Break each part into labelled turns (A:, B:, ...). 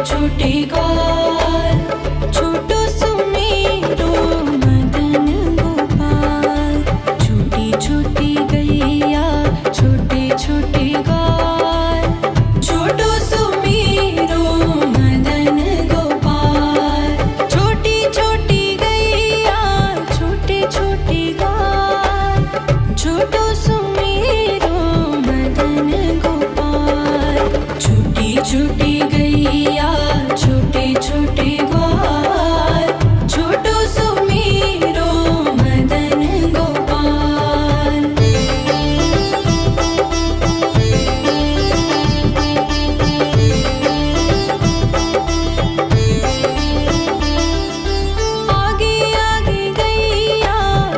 A: छोटे ग्वाल, छोटो सुमेरो मदन गोपाल। छोटी छोटी गैया छोटे छोटे ग्वाल, छोटो सुमेरो मदन गोपाल। छोटी छोटी गैया छोटे छोटे ग्वाल, छोटो सुमेरो मदन गोपाल। छोटी छोटी गैया छोटे छोटे ग्वाल, छोटो सुमेरो मदन गोपाल। आगे आगे गैया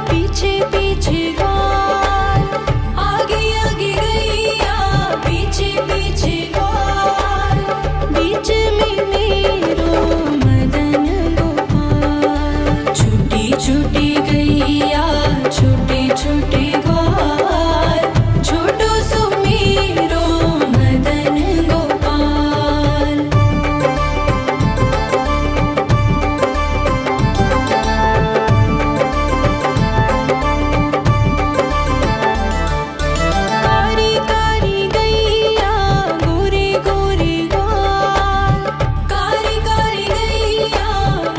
A: पीछे पीछे ग्वाल, आगे आगे गैया पीछे पीछे ग्वाल। बीच में मेरो मदन गोपाल। छोटी छोटी गैया छोटे छोटे ग्वाल, छोटो सुमेरो मदन गोपाल। कारी कारी गैया गोरे गोरे ग्वाल, कारी कारी गैया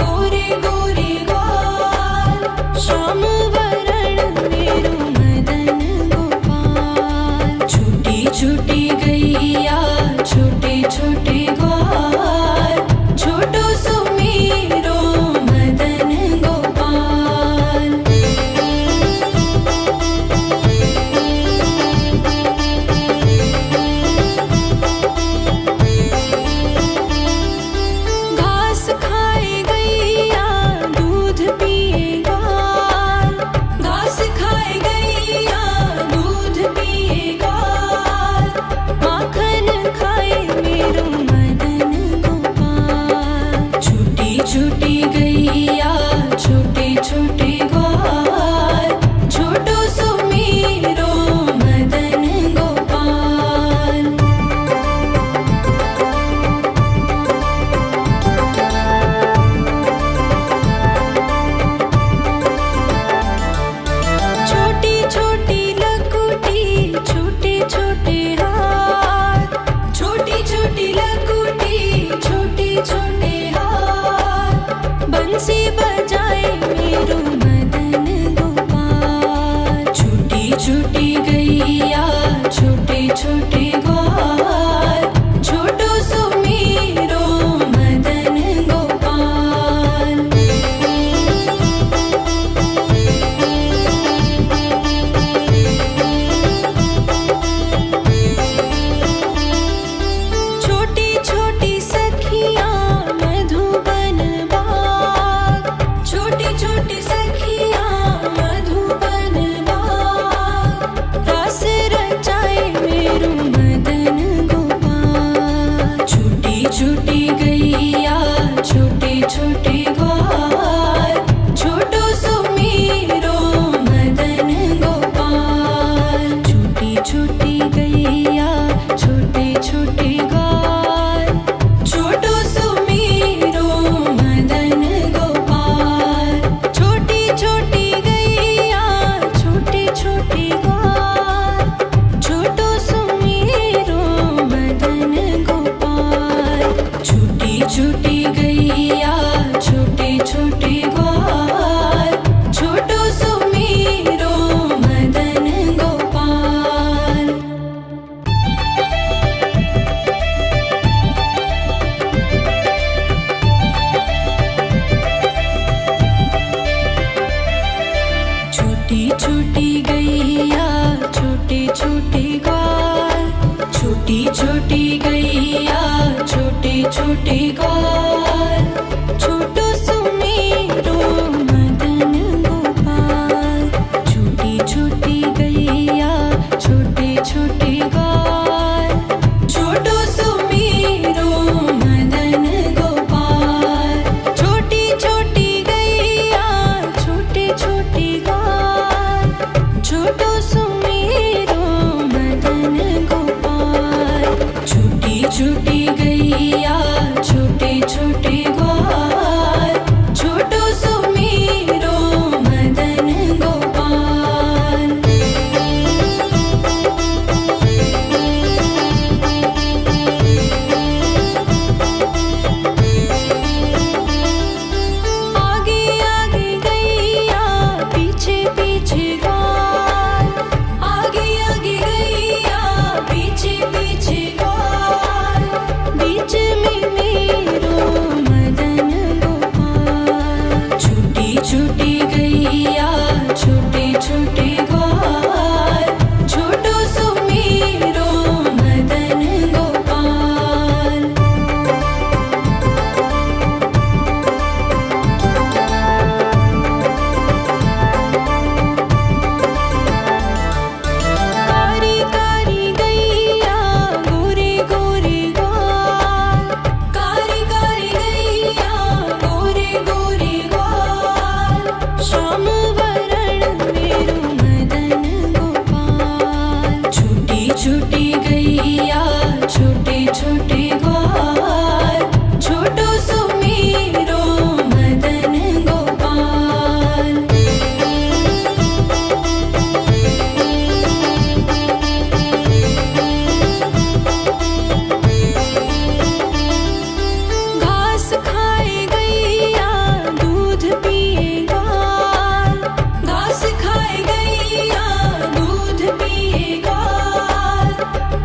A: गोरे गोरे ग्वाल। श्याम वरण मेरो मदन गोपाल। छोटी छोटी गैया छोटे छोटे ग्वाल, छोटो सुमेरो मदन गोपाल। घास खाए गैया दूध पिए ग्वाल, घास खाए गैया दूध पिए ग्वाल। माखन खाए मेरो मदन गोपाल। छोटी छोटी गैया छोटे छोटे ग्वाल, छोटो सुमेरो मदन गोपाल। छोटी छोटी लकुटी छोटे छोटे हाथ, छोटी छोटी लकुटी छोटे छोटे हाथ। बंसी बजाए मेरो मदन गोपाल। छोटी छोटी गैया छोटे छोटे ग्वाल, छोटो सुमेरो मदन गोपाल। छोटी छोटी सखियाँ मधुबन बाग, छोटी छोटी सखियाँ मधुबन बाग। रास रचाए मेरो मदन गोपाल। छोटी छोटी गैया छोटे छोटे ग्वाल, छोटो सुमेरो मदन गोपाल। छोटी छोटी गैया छोटे छोटे ग्वाल, छोटो सुमेरो मदन गोपाल। छोटी छोटी गैया छोटे छोटे ग्वाल, छोटो सुमेरो मदन गोपाल। छोटी छोटी गैया छोटे छोटे ग्वाल, छोटो सुमेरो मदन गोपाल। छोटी छोटी गैया छोटे छोटे ग्वाल, छोटी छोटी गैया छोटे छोटे ग्वाल, छोटो सुमेरो मदन गोपाल। छोटी छोटी गैया छोटे छोटे ग्वाल, छोटो सुमेरो मदन गोपाल। छोटी छोटी गैया छोटे छोटे ग्वाल, छोटो सुमेरो मदन गोपाल। छोटी छोटी गैया छोटे गैया छोटे छोटे ग्वाल छोटो सुमेरो मदन गोपाल। घास खाए गैया दूध पिए ग्वाल घास खाए गैया दूध पिए ग्वाल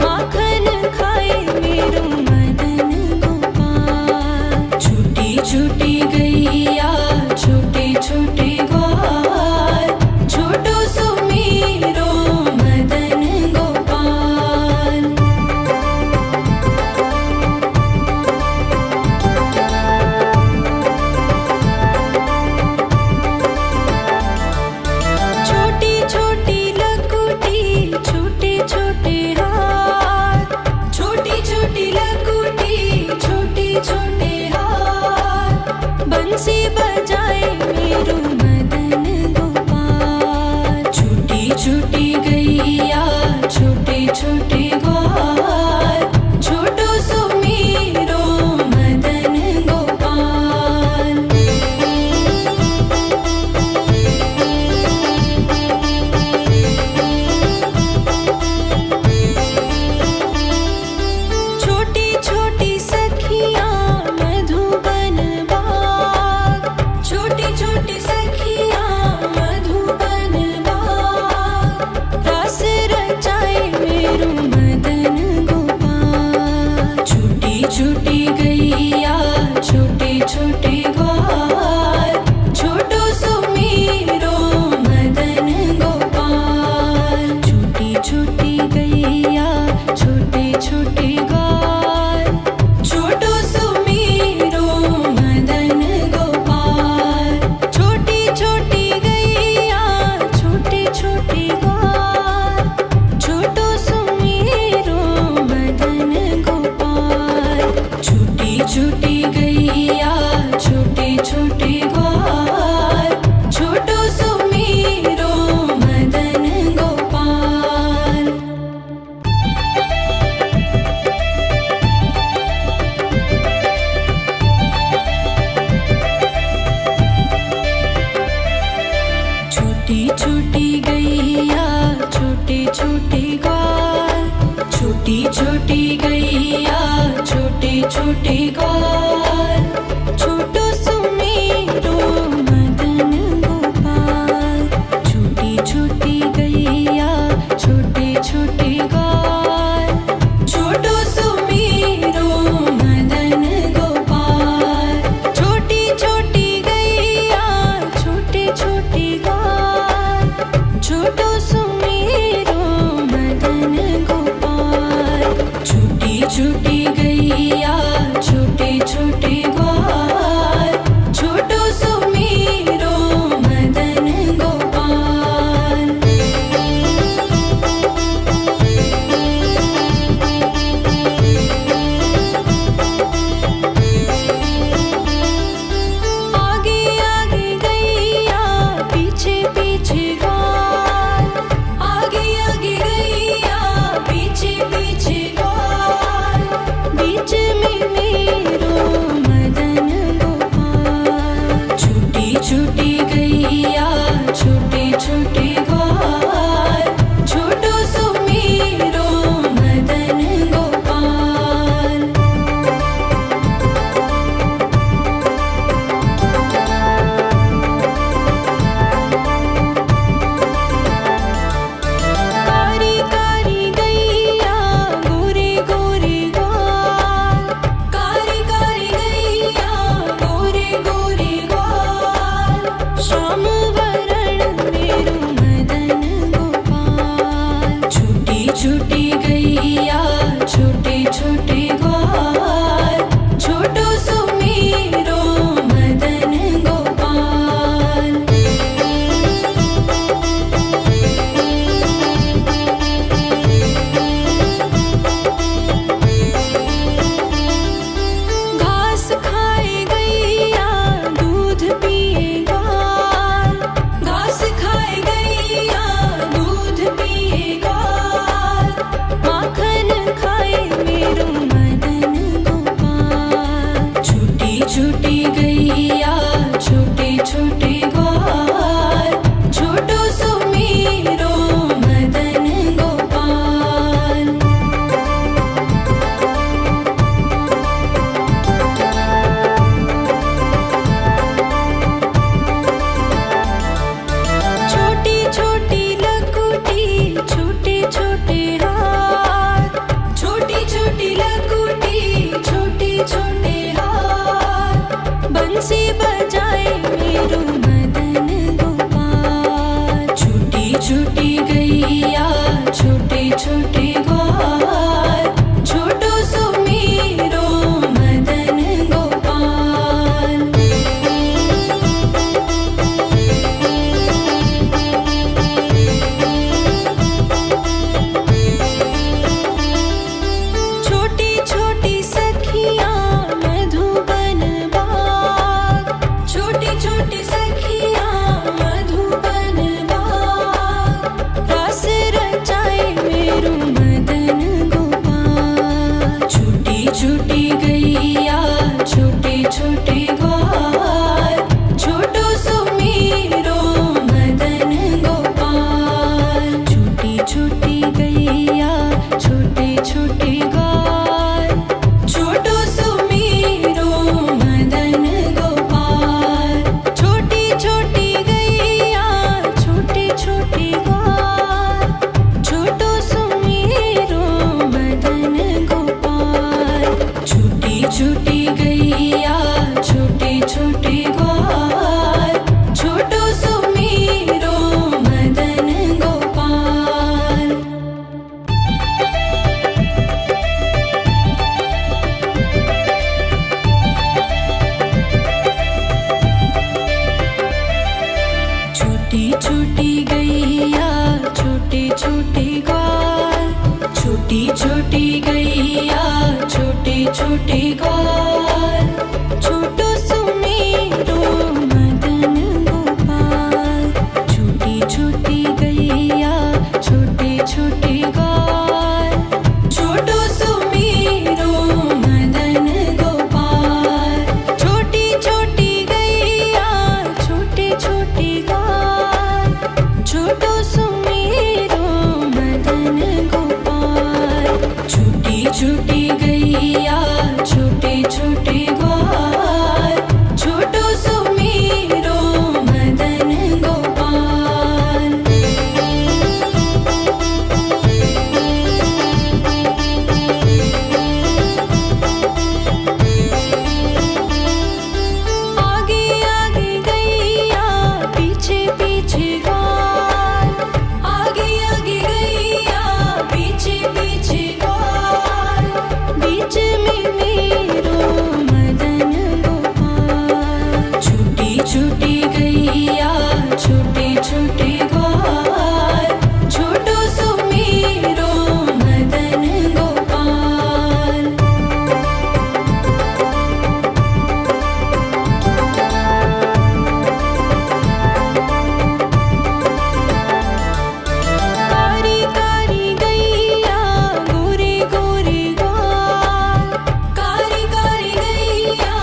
A: माखन खाए मेरो मदन गोपाल। छोटी छोटी गैया छोटे छोटे ग्वाल छोटो सुमेरो मदन गोपाल। छोटी छोटी लकुटी छोटे छोटे हाथ छोटी छोटी लकुटी छोटे छोटे हाथ बंसी बजाए मेरो मदन गोपाल। छोटी छोटी गैया छोटे छोटे ग्वाल छोटो सुमेरो मदन गोपाल। छोटी छोटी सखियाँ मधुबन बाग छोटी छोटी सखियाँ मधुबन बाग रास रचाए मेरो मदन गोपाल। छोटी छोटी गैया छोटे छोटे ग्वाल छोटो सुमेरो मदन गोपाल। छोटी छोटी गैया छोटे छोटे ग्वाल छोटो सुमेरो मदन गोपाल। छोटी छोटी गैया छोटे छोटे ग्वाल छोटो सुमेरो मदन गोपाल। छोटी छोटी गैया छोटे छोटे ग्वाल छोटो सुमेरो मदन गोपाल। छोटी छोटी गैया छोटे छोटे ग्वाल छोटी छोटी गैया छोटे छोटे ग्वाल छोटो सुमेरो मदन गोपाल। छोटी छोटी गैया छोटे छोटे ग्वाल छोटो सुमेरो मदन गोपाल। छोटी छोटी गैया छोटे छोटे ग्वाल छोटो सुमेरो मदन गोपाल। छोटी लकुटी छोटे छोटे हाथ बंसी बजाए मेरो मदन गोपाल। छोटी छोटी गैया छोटे छोटे ग्वाल छोटो सो मेरो मदन गोपाल। छोटी छोटी सखियाँ मधुबन बाग छोटी छोटी सखियाँ मधुबन बाग रस रचाए मेरो मदन गोपाल। छोटी छोटी गैया छोटे छोटे ग्वाल छोटो सो मेरो मदन गोपाल। छोटी छोटी गैया छोटे छोटे ग्वाल छोटो सो मेरो मदन गोपाल। छोटी छोटी गैया छोटे छोटे ग्वाल छोटो सो मेरो मदन गोपाल। छोटी छोटी गैया छोटे छोटे ग्वाल छोटो सो मेरो मदन गोपाल। छोटी छोटी गैया छोटे छोटे ग्वाल छोटी छोटी गैया छोटे छोटे ग्वाल छोटो सो मेरो मदन गोपाल। छोटी छोटी गैया छोटे छोटे ग्वाल छोटो सो मेरो मदन गोपाल। छोटी छोटी गैया छोटे छोटे ग्वाल छोटो सो मेरो मदन गोपाल। छोटी छोटी गैया छोटे छोटे ग्वाल छोटो सो मेरो मदन गोपाल। आगे आगे गैया पीछे पीछे ग्वाल आगे आगे गैया पीछे पीछे ग्वाल बीच में मेरो मदन गोपाल। छोटी छोटी गैया छोटे छोटे ग्वाल छोटो सो मेरो मदन गोपाल। कारी कारी गैया गोरे गोरे ग्वाल कारी कारी गैया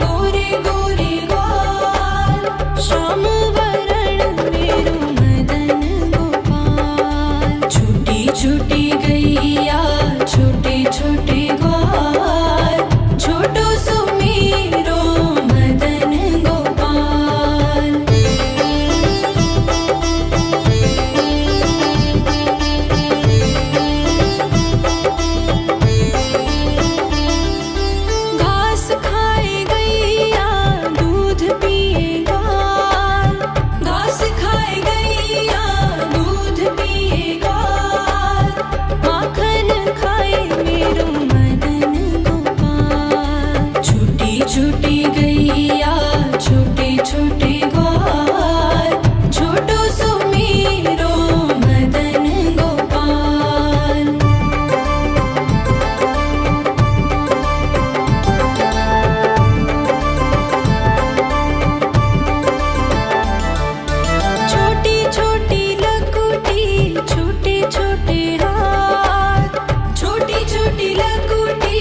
A: गोरे गोरे ग्वाल श्याम वरण मेरो मदन गोपाल। छोटी छोटी गैया छोटे छोटे ग्वाल छोटो सो मेरो मदन गोपाल। घास खाए गैया दूध पिए ग्वाल घास खाए गैया दूध पिए ग्वाल माखन खाए मेरो मदन गोपाल। छोटी छोटी गैया छोटे छोटे ग्वाल छोटो सो मेरो मदन गोपाल। छोटी छोटी लकुटी छोटे छोटे हाथ छोटी छोटी लकुटी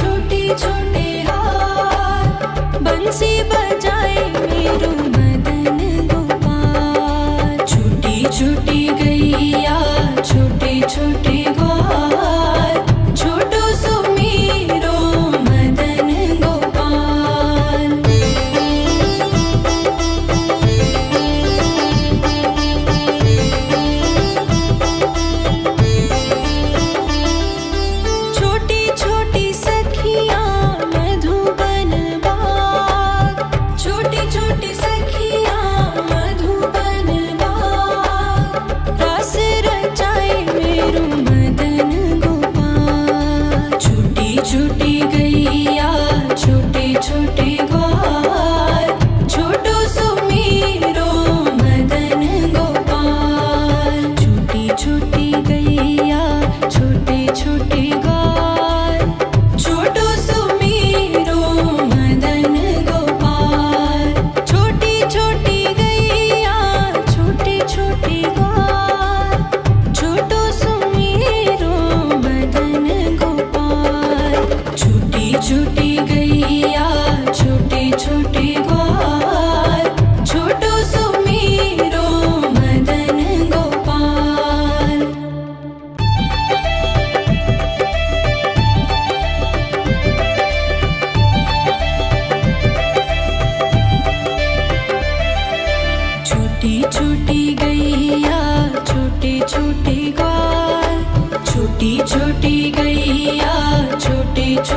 A: छोटे छोटे हाथ बंसी बजाए मेरो मदन गोपाल। छोटी छोटी गैया छोटे छोटे ग्वाल छोटो सो मेरो मदन गोपाल। छोटी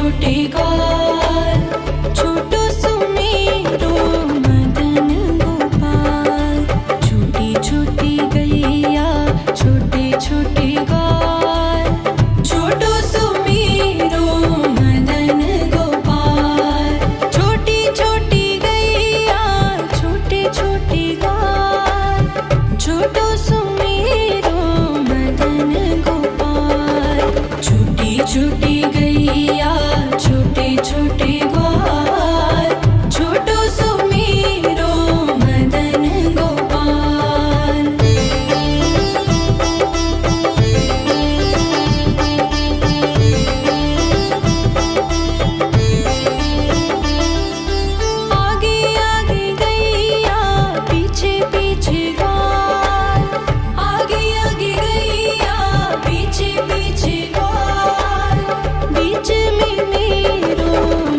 A: छोटे ग्वाल, छोटो सुमेरो मदन गोपाल। छोटी छोटी गैया छोटे छोटे ग्वाल, छोटो सुमेरो मदन गोपाल। छोटी छोटी गैया छोटे छोटे ग्वाल, छोटो सुमेरो मदन गोपाल। छोटी छोटी गैया छोटे छोटे ग्वाल, छोटो सुमेरो मदन गोपाल। आगे आगे गैया पीछे पीछे ग्वाल, आगे आगे गैया पीछे पीछे ग्वाल। बीच में मेरो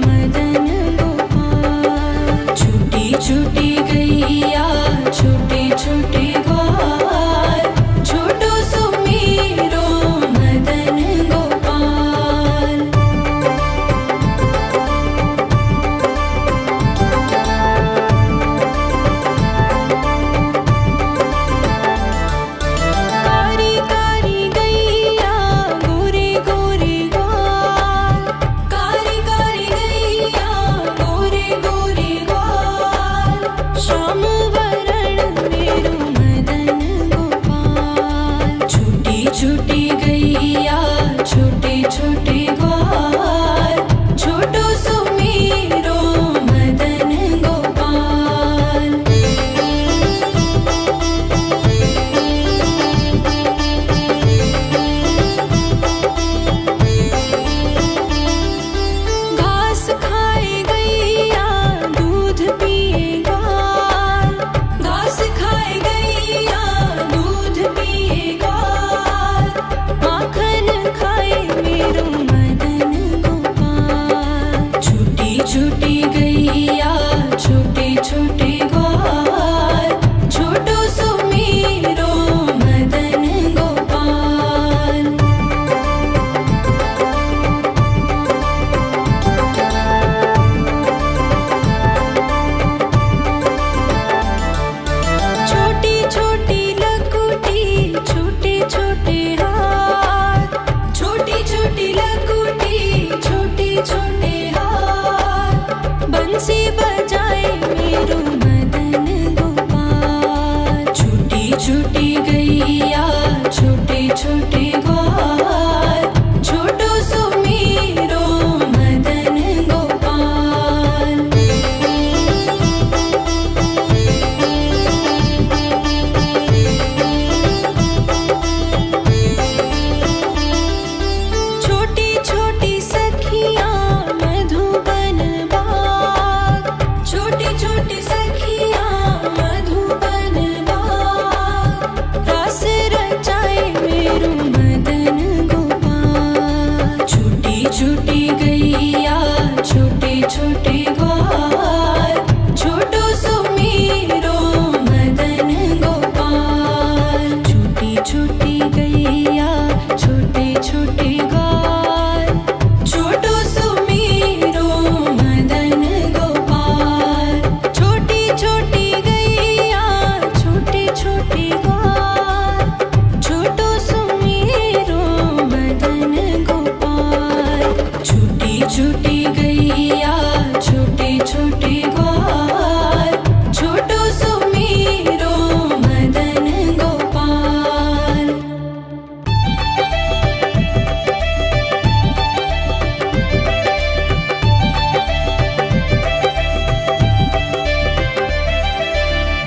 A: मदन गोपाल। छोटी छोटी गैया छोटे छोटे ग्वाल, छोटो सुमेरो मदन गोपाल। कारी कारी गैया गोरे गोरे ग्वाल, कारी कारी गैया गोरे गोरे ग्वाल। श्याम वरण मेरो मदन गोपाल। छोटी छोटी गैया छोटे छोटे ग्वाल, छोटो सुमेरो मदन गोपाल। घास खाए गैया दूध पिए ग्वाल, घास खाए गैया दूध पिए ग्वाल। माखन खाए मेरो मदन गोपाल। छोटी छोटी गैया छोटे छोटे ग्वाल, छोटो सुमेरो मदन गोपाल। छोटी छोटी लकुटी छोटे छोटे हाथ, छोटी छोटी लकुटी छोटे छोटे हाथ। बंसी बजाए मेरो मदन गोपाल। छोटी छोटी गैया छोटे छोटे ग्वाल, छोटो सुमेरो मदन गोपाल। छोटी छोटी सखियाँ मधुबन बाग, छोटी छोटी सखियाँ मधुबन बाग। रास रचाए मेरो मदन गोपाल। छोटी छोटी गैया छोटे छोटे ग्वाल, छोटो सुमेरो मदन गोपाल। छोटी छोटी गैया छोटे छोटे ग्वाल, छोटो सुमेरो मदन गोपाल। छोटी छोटी गैया छोटे छोटे ग्वाल, छोटो सुमेरो मदन गोपाल। छोटी छोटी गैया छोटे छोटे ग्वाल, छोटो सुमेरो मदन गोपाल।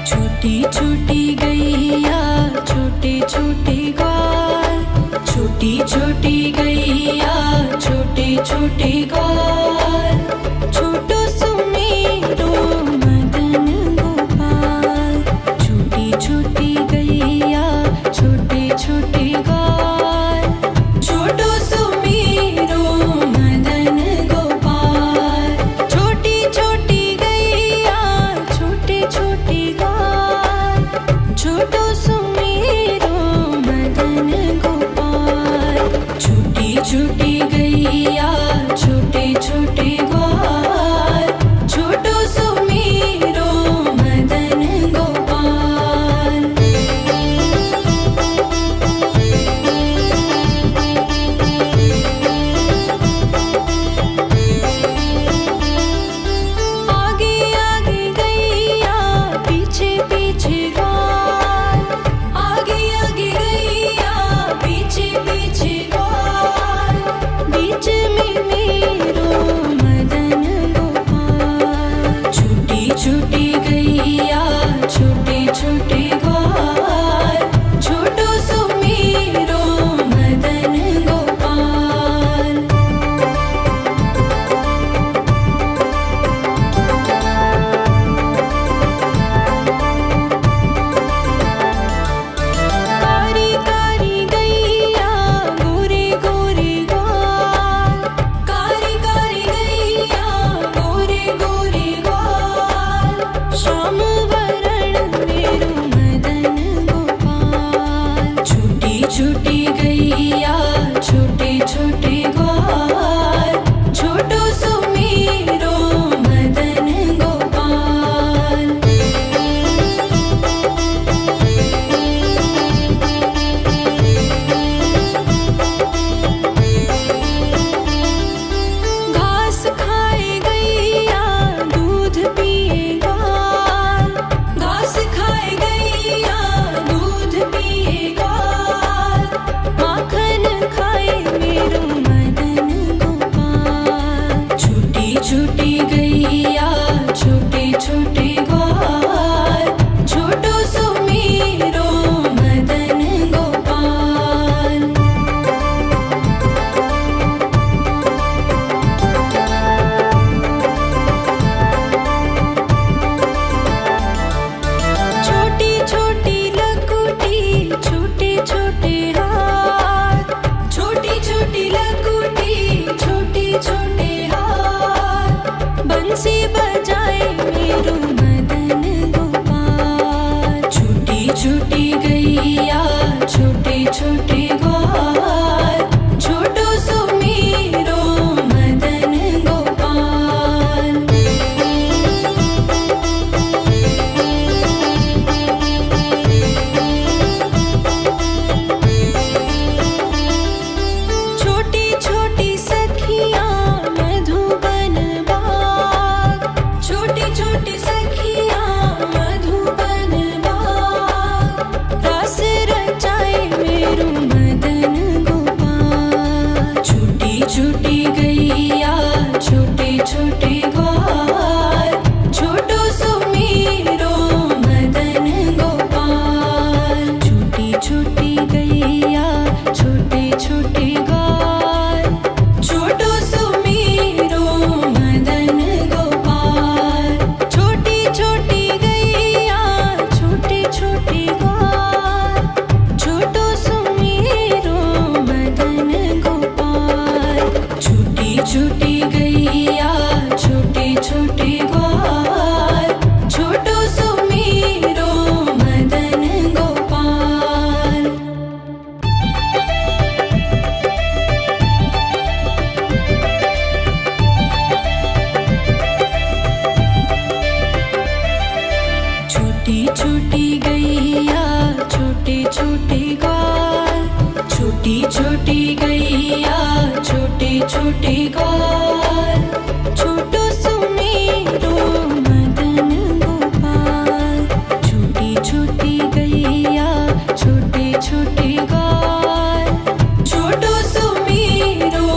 A: छोटी छोटी गैया छोटे छोटे ग्वाल, छोटी छोटी गैया छोटे छोटे ग्वाल, छोटो सुमेरो मदन गोपाल। छोटी छोटी गैया छोटे छोटे ग्वाल, छोटो सुमेरो मदन गोपाल। छोटी छोटी गैया छोटे छोटे ग्वाल, छोटो सुमेरो मदन गोपाल। छोटी छोटी गैया छोटे छोटी गैया छोटे छोटे ग्वाल, छोटो सुमीरो मदन गोपाल। छोटी छोटी गैया छोटे छोटे ग्वाल, छोटी छोटी गैया छोटे छोटे ग्वाल, छोटो सुमीरो मदन गोपाल। छोटी छोटी गैया छोटे छोटे ग्वाल, छोटो सुमीरो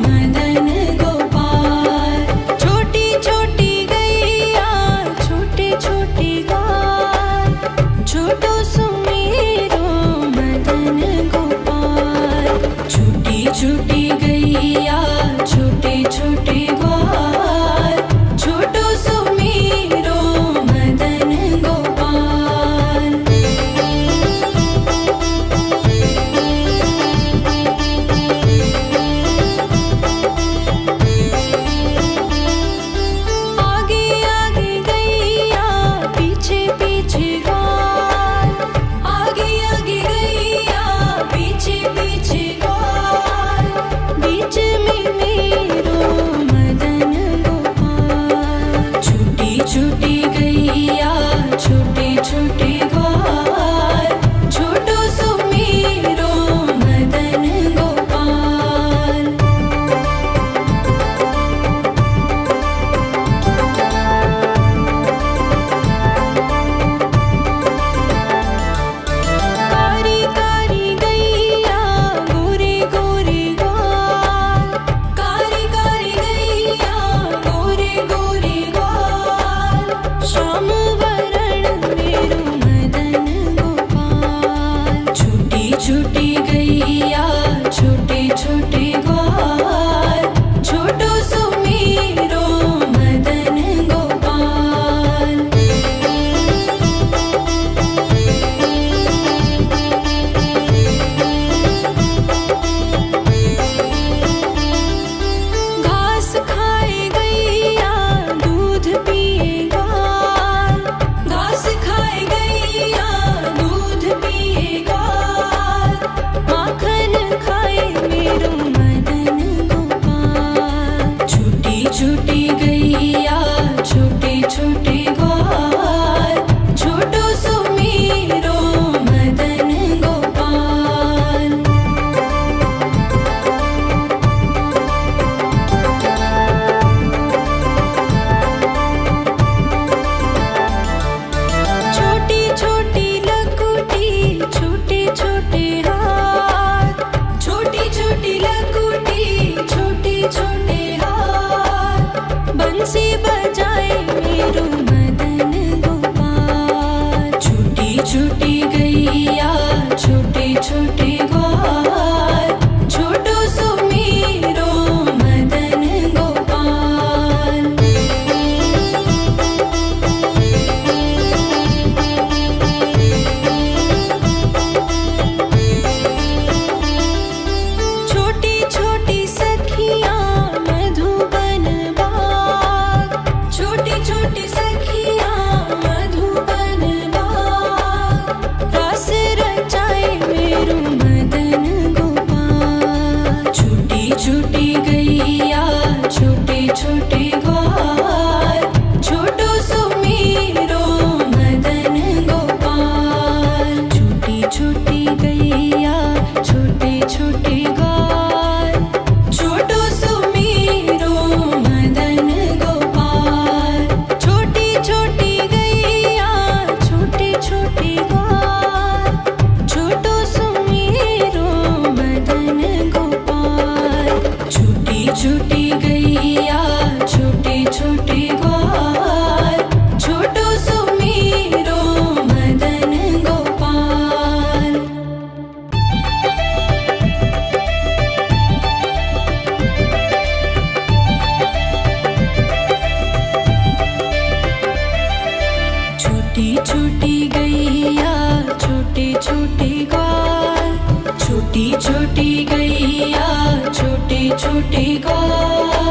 A: मदन गोपाल। छोटी छोटी गैया छोटे छोटे ग्वाल, छोटो सुमीरो मदन गोपाल। छोटी छोटी गैया छोटे छोटे ग्वाल, छोटो सुमीरो मदन गोपाल। आगे आगे गैया पीछे पीछे ग्वाल, आगे आगे गैया पीछे पीछे ग्वाल, बीच में मेरो मदन गोपाल। छोटी छोटी गैया छोटे छोटे ग्वाल, छोटो सुमीरो मदन गोपाल। कारी कारी गैया गोरे गोरे ग्वाल, कारी कारी गैया गोरे गोरे ग्वाल, श्याम वरण मेरो मदन गोपाल। छोटी छोटी गैया छोटे छोटे ग्वाल, छोटो सुमीरो मदन गोपाल। घास खाए गैया दूध पिए ग्वाल, घास खाए गैया दूध पिए ग्वाल, माखन खाए मेरो मदन गोपाल। छोटी छोटी गैया छोटे छोटे ग्वाल, छोटो सुमीरो मदन गोपाल। छोटी छोटी लकुटी छोटे छोटे हाथ, छोटी छोटी लकुटी छोटे छोटे हाथ, बंसी बजाए मेरो मदन गोपाल। छोटी छोटी गैया छोटे छोटे ग्वाल, छोटो सुमीरो मदन गोपाल। छोटी छोटी सखियाँ मधुबन बाग, छोटी छोटी सखियाँ मधुबन बाग, रास रचाए मेरो मदन गोपाल। छोटी छोटी गैया छोटे छोटे ग्वाल, छोटो सुमीरो मदन गोपाल। छोटी छोटी गैया छोटे छोटे ग्वाल, छोटो सुमीरो मदन गोपाल। छोटी छोटी गैया छोटे छोटे ग्वाल, छोटो सुमीरो मदन गोपाल। छोटी छोटी गैया छोटे छोटे ग्वाल, छोटो सुमीरो मदन गोपाल। छोटी छोटी गैया छोटे छोटे ग्वाल, छोटी छोटी गैया छोटे छोटे ग्वाल,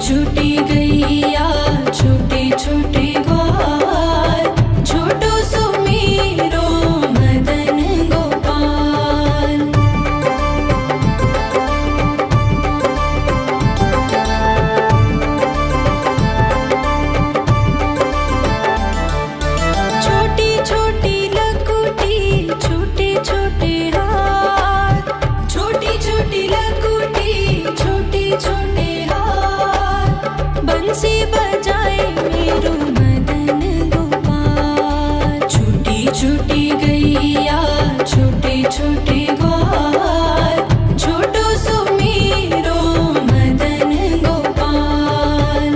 A: छोटी गैया छोटे छोटे ग्वाल, छोटो सुमेरो मदन गोपाल। छोटी छोटी लकुटी छोटे छोटे हाथ, छोटी छोटी लकुटी छोटे छोटे हाथ, बंसी बजाए मेरो मदन गोपाल। छोटी छोटी गैया छोटे छोटे ग्वाल, छोटो सुमेरो मदन गोपाल।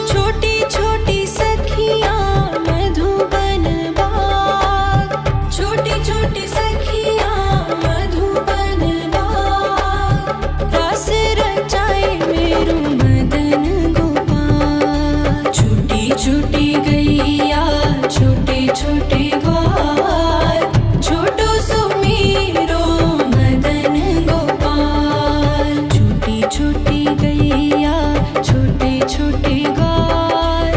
A: छोटी छोटी सखियाँ मधुबन बाग, छोटी छोटी सखियाँ मधुबन बाग, रास रचाए मेरो मदन गोपाल। छोटी छोटी गैया छोटे छोटे ग्वाल, छोटो सुमेरो मदन गोपाल। छोटी छोटी गैया छोटे छोटे ग्वाल,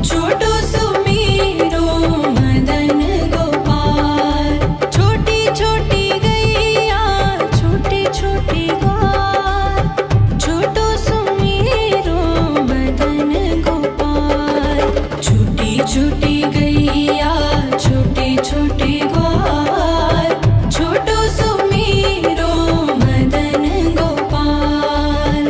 A: छोटो सुमेरो मदन गोपाल। छोटी छोटी गैया छोटे छोटे ग्वाल, छोटो सुमेरो मदन गोपाल। छोटी छोटी गैया छोटे छोटे ग्वाल, छोटो सुमेरो मदन गोपाल।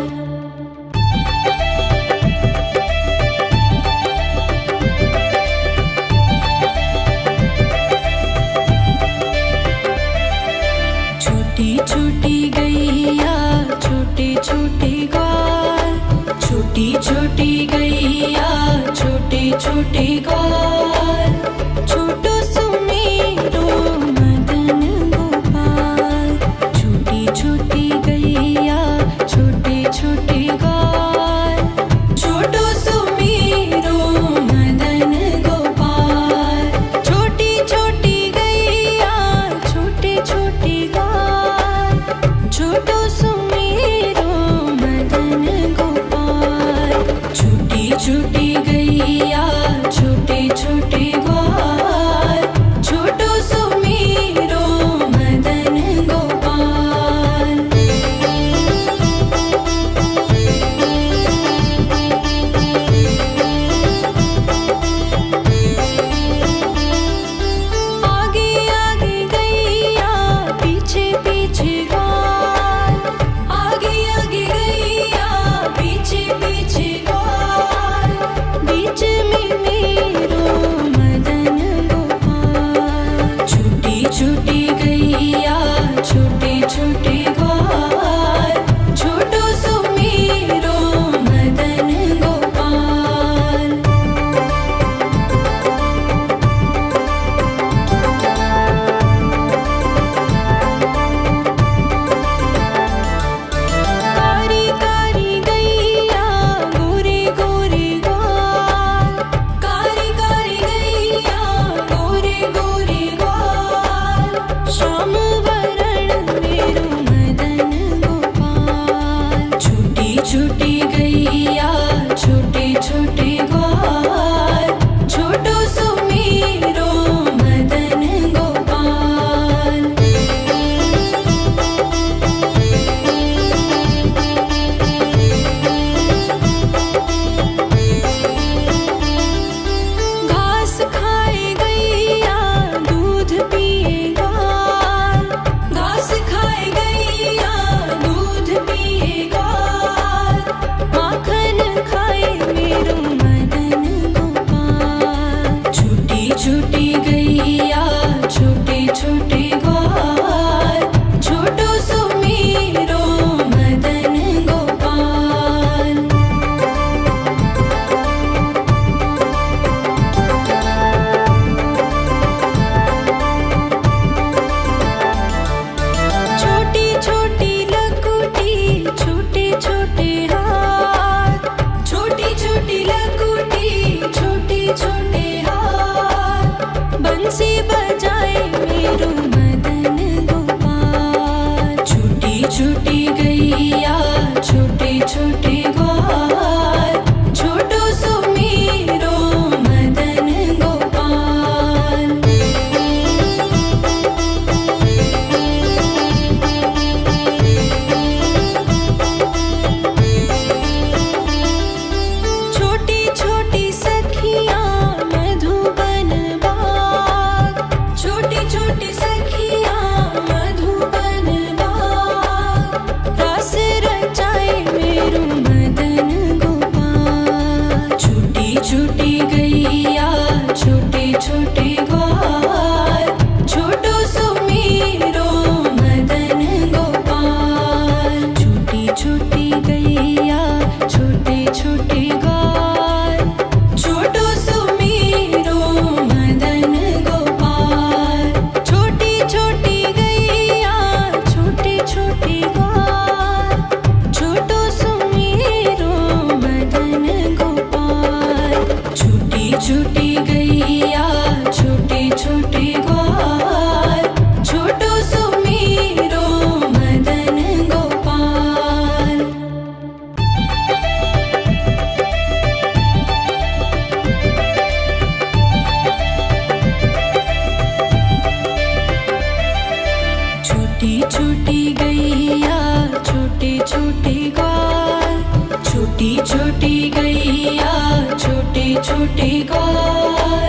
A: छोटी छोटी गैया छोटे छोटे ग्वाल, छोटी छोटी गैया छोटे छोटे ग्वाल, छोटो सुमेरो मदन गोपाल। छोटी छोटी गैया छोटे छोटे ग्वाल, छोटो सुमेरो मदन गोपाल। छोटी छोटी गैया छोटे छोटे ग्वाल, छोटो सुमेरो मदन गोपाल। छोटी छोटी गैया छोटे बंसी बजाए मेरू मदन गोपाल। छोटी छोटी गैया छोटे छोटे ग्वाल, छोटो सो मेरो मदन गोपाल। छोटी छोटी सखियाँ मधुबन बाग, छोटी छोटी सखियाँ मधुबन बाग, रस रचाए मेरू मदन गोपाल। छोटी छोटी गैया छोटे छोटे ग्वाल, छोटो सो मेरो मदन गोपाल। छोटी छोटी गैया छोटे छोटे ग्वाल, छोटो सो मेरो मदन गोपाल। छोटी छोटी गैया छोटे छोटे ग्वाल, छोटो सो मेरो मदन गोपाल। छोटी छोटी गैया छोटे छोटे ग्वाल, छोटो सो मेरो मदन गोपाल। छोटी छोटी गैया छोटे छोटे ग्वाल, छोटी छोटी गैया छोटे छोटे ग्वाल,